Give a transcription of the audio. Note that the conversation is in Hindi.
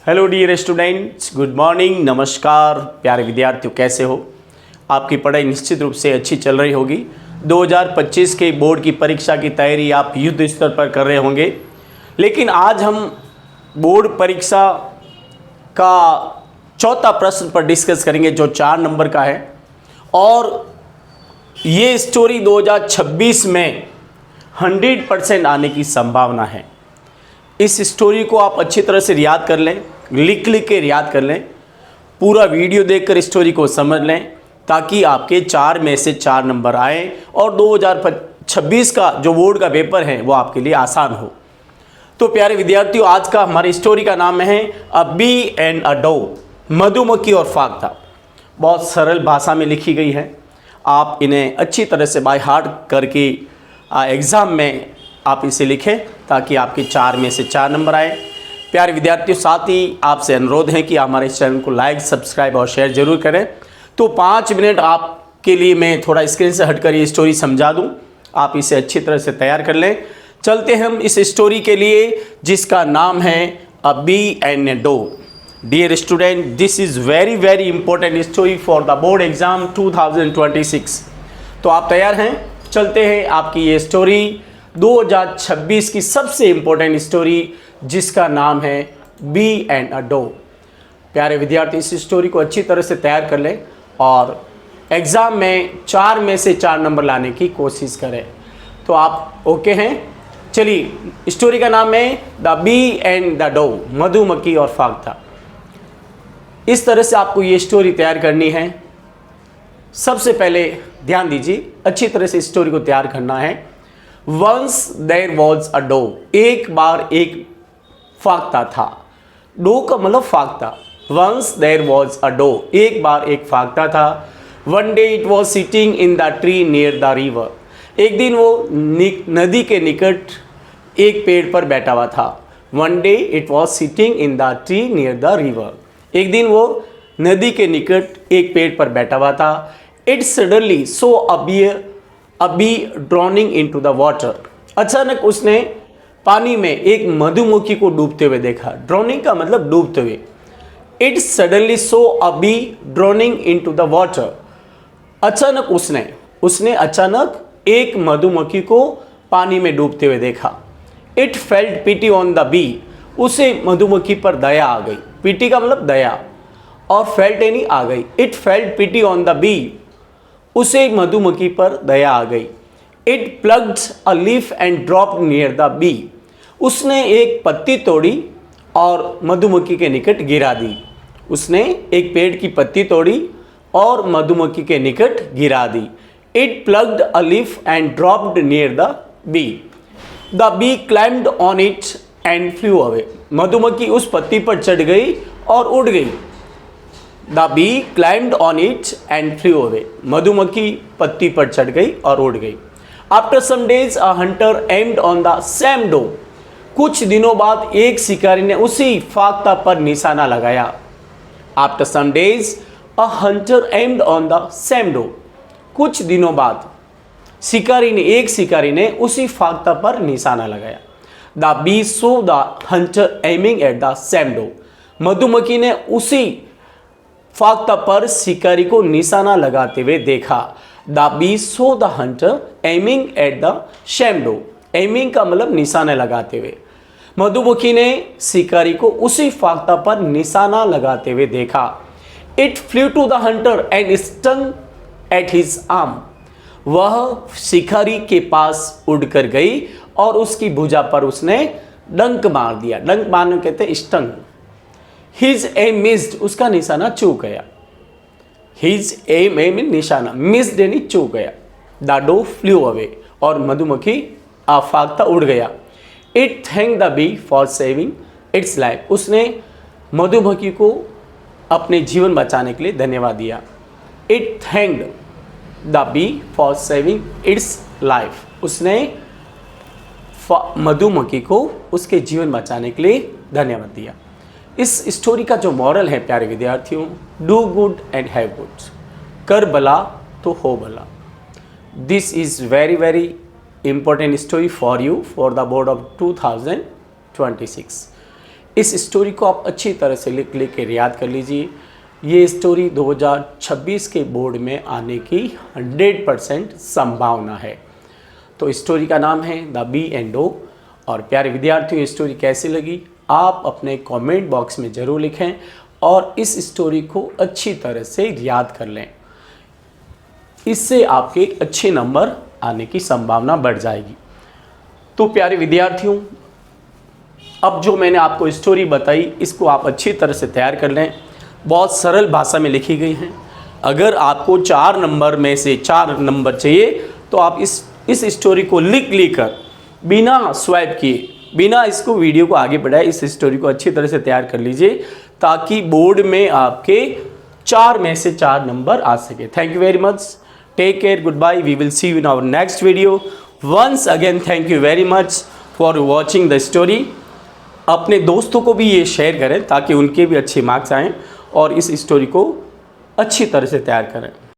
Hello dear students, good morning, नमस्कार प्यारे विद्यार्थियों, कैसे हो। आपकी पढ़ाई निश्चित रूप से अच्छी चल रही होगी। 2025 के बोर्ड की परीक्षा की तैयारी आप युद्ध स्तर पर कर रहे होंगे। लेकिन आज हम बोर्ड परीक्षा का चौथा प्रश्न पर डिस्कस करेंगे जो 4 नंबर का है। और ये स्टोरी 2026 में 100% आने की संभावना है। इस स्टोरी को आप अच्छी तरह से याद कर लें, लिख के याद कर लें, पूरा वीडियो देखकर स्टोरी को समझ लें ताकि आपके 4 में से 4 नंबर आए और 2026 का जो बोर्ड का पेपर है वो आपके लिए आसान हो। तो प्यारे विद्यार्थियों, आज का हमारी स्टोरी का नाम है a bee and a dove, मधुमक्खी और फाख्ता। बहुत सरल भाषा में लिखी गई है। आप इन्हें अच्छी तरह से बाय हार्ट करके एग्ज़ाम में आप इसे लिखें ताकि आपके 4 में से 4 नंबर आए। प्यारे विद्यार्थियों, साथ ही आपसे अनुरोध है कि हमारे इस चैनल को लाइक, सब्सक्राइब और शेयर जरूर करें। तो 5 मिनट आपके लिए मैं थोड़ा स्क्रीन से हटकर ये स्टोरी समझा दूं, आप इसे अच्छी तरह से तैयार कर लें। चलते हैं हम इस स्टोरी के लिए जिसका नाम है a bee and a dove. Dear student, this is very important story for the board exam 2026। तो आप तैयार हैं? चलते हैं आपकी ये स्टोरी 2026 की सबसे इंपॉर्टेंट स्टोरी जिसका नाम है बी एंड अ डोव। प्यारे विद्यार्थी, इस स्टोरी को अच्छी तरह से तैयार कर लें और एग्ज़ाम में 4 में से 4 नंबर लाने की कोशिश करें। तो आप ओके हैं? चलिए, स्टोरी का नाम है the bee and the dove, मधुमक्खी और फाख्ता। इस तरह से आपको ये स्टोरी तैयार करनी है। सबसे पहले ध्यान दीजिए, अच्छी तरह से स्टोरी को तैयार करना है। Once there was a dove, एक बार एक फाख्ता था। डोव का मतलब फाख्ता। Once there was a dove, एक बार एक फाख्ता था। One day it was sitting in the tree near the river, एक दिन वो नदी के निकट एक पेड़ पर बैठा हुआ था। One day it was sitting in the tree near the river, एक दिन वो नदी के निकट एक पेड़ पर बैठा हुआ था। It suddenly saw a bee drowning into the water, अचानक उसने पानी में एक मधुमक्खी को डूबते हुए देखा। ड्रॉनिंग का मतलब डूबते हुए। It suddenly saw a bee drowning into the water, अचानक उसने अचानक एक मधुमक्खी को पानी में डूबते हुए देखा। It felt pity on the bee, उसे मधुमक्खी पर दया आ गई। पिटी का मतलब दया, और फेल्ट यानी आ गई। It felt pity on the bee, उसे मधुमक्खी पर दया आ गई। It plugged a leaf and dropped near the bee, उसने एक पत्ती तोड़ी और मधुमक्खी के निकट गिरा दी। उसने एक पेड़ की पत्ती तोड़ी और मधुमक्खी के निकट गिरा दी। It plugged a leaf and dropped near the bee, the bee climbed on it and flew away, मधुमक्खी उस पत्ती पर चढ़ गई और उड़ गई। The bee climbed on it and flew away, मधुमक्खी पत्ती पर चढ़ गई और उड़ गई। After some days a hunter aimed on the same dove, कुछ दिनों बाद एक शिकारी ने उसी फाख्ता पर निशाना लगाया। After some days a hunter aimed on the same dove, कुछ दिनों बाद एक शिकारी ने उसी फाख्ता पर निशाना लगाया। The bee saw the hunter aiming at the same dove, मधुमक्खी ने उसी फाख्ता पर शिकारी को निशाना लगाते हुए देखा। The bee saw the hunter aiming at the same dove, aiming का मतलब निशाना लगाते हुए। मधुमक्खी ने शिकारी को उसी फाख्ता पर निशाना लगाते हुए देखा। It flew to the hunter and stung at his arm, वह शिकारी के पास उड़कर गई और उसकी भुजा पर उसने डंक मार दिया। डंक मारने कहते हैं स्टंग। हिज एम मिस्ड, उसका निशाना चूक गया। हिज एम निशाना, मिस्ड यानी चूक गया। द डोव फ्लू अवे, और मधुमक्खी फाख्ता उड़ गया। It thank the bee for saving its life, उसने मधुमक्खी को अपने जीवन बचाने के लिए धन्यवाद दिया। It thanked the bee for saving its life, उसने मधुमक्खी को उसके जीवन बचाने के लिए धन्यवाद दिया। इस स्टोरी का जो मॉरल है प्यारे विद्यार्थियों, do good and have good, कर भला तो हो भला। This is very important story for you for the board of 2026। इस स्टोरी को आप अच्छी तरह से लिख के याद कर लीजिए। ये स्टोरी 2026 के बोर्ड में आने की 100% संभावना है। तो स्टोरी का नाम है द बी एंड ओ। और प्यारे विद्यार्थियों, ये स्टोरी कैसी लगी आप अपने कमेंट बॉक्स में ज़रूर लिखें और इस स्टोरी को अच्छी तरह से याद कर लें। इससे आपके अच्छे नंबर आने की संभावना बढ़ जाएगी। तो प्यारे विद्यार्थियों, अब जो मैंने आपको स्टोरी बताई इसको आप अच्छी तरह से तैयार कर लें। बहुत सरल भाषा में लिखी गई है। अगर आपको 4 नंबर में से 4 नंबर चाहिए तो आप इस स्टोरी को लिख कर बिना स्वैप किए, बिना इसको वीडियो को आगे बढ़ाए इस स्टोरी को अच्छी तरह से तैयार कर लीजिए ताकि बोर्ड में आपके 4 में से 4 नंबर आ सके। Thank you very much. Take care, goodbye, we will see you in our next video. Once again thank you very much for watching the story. अपने दोस्तों को भी ये शेयर करें ताकि उनके भी अच्छे मार्क्स आएँ और इस स्टोरी को अच्छी तरह से तैयार करें।